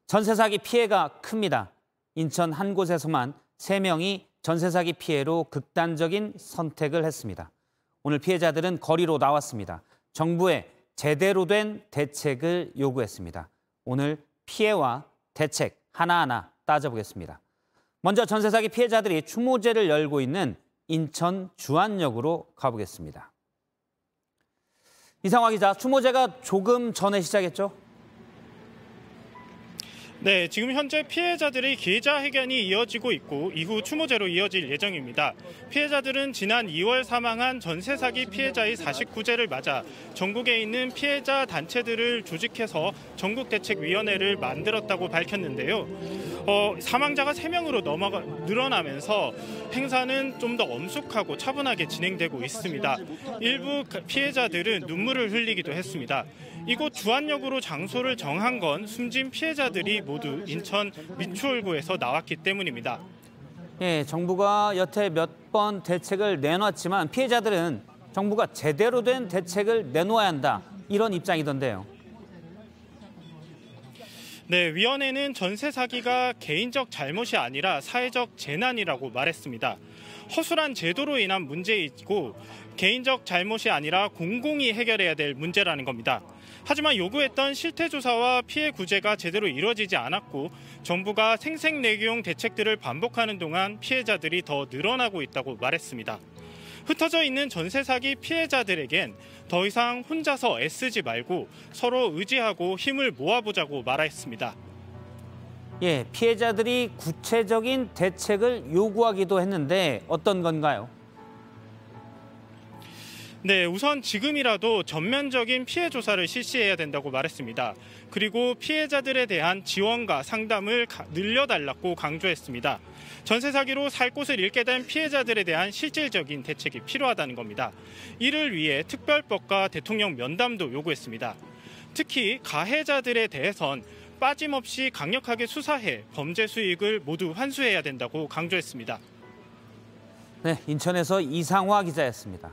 전세 사기 피해가 큽니다. 인천 한 곳에서만 3명이 전세 사기 피해로 극단적인 선택을 했습니다. 오늘 피해자들은 거리로 나왔습니다. 정부에 제대로 된 대책을 요구했습니다. 오늘 피해와 대책 하나하나 따져보겠습니다. 먼저 전세 사기 피해자들이 추모제를 열고 있는 인천 주안역으로 가보겠습니다. 이상화 기자, 추모제가 조금 전에 시작했죠? 네, 지금 현재 피해자들의 기자회견이 이어지고 있고 이후 추모제로 이어질 예정입니다. 피해자들은 지난 2월 사망한 전세 사기 피해자의 49제를 맞아 전국에 있는 피해자 단체들을 조직해서 전국대책위원회를 만들었다고 밝혔는데요. 사망자가 3명으로 늘어나면서 행사는 좀 더 엄숙하고 차분하게 진행되고 있습니다. 일부 피해자들은 눈물을 흘리기도 했습니다. 이곳 주안역으로 장소를 정한 건 숨진 피해자들이 모두 인천 미추홀구에서 나왔기 때문입니다. 예, 정부가 여태 몇 번 대책을 내놨지만 피해자들은 정부가 제대로 된 대책을 내놓아야 한다, 이런 입장이던데요. 네, 위원회는 전세 사기가 개인적 잘못이 아니라 사회적 재난이라고 말했습니다. 허술한 제도로 인한 문제이고 개인적 잘못이 아니라 공공이 해결해야 될 문제라는 겁니다. 하지만 요구했던 실태조사와 피해 구제가 제대로 이루어지지 않았고 정부가 생색내기용 대책들을 반복하는 동안 피해자들이 더 늘어나고 있다고 말했습니다. 흩어져 있는 전세 사기 피해자들에겐 더 이상 혼자서 애쓰지 말고 서로 의지하고 힘을 모아보자고 말했습니다. 예, 피해자들이 구체적인 대책을 요구하기도 했는데 어떤 건가요? 네, 우선 지금이라도 전면적인 피해 조사를 실시해야 된다고 말했습니다. 그리고 피해자들에 대한 지원과 상담을 늘려달라고 강조했습니다. 전세 사기로 살 곳을 잃게 된 피해자들에 대한 실질적인 대책이 필요하다는 겁니다. 이를 위해 특별법과 대통령 면담도 요구했습니다. 특히 가해자들에 대해선 빠짐없이 강력하게 수사해 범죄 수익을 모두 환수해야 된다고 강조했습니다. 네, 인천에서 이상화 기자였습니다.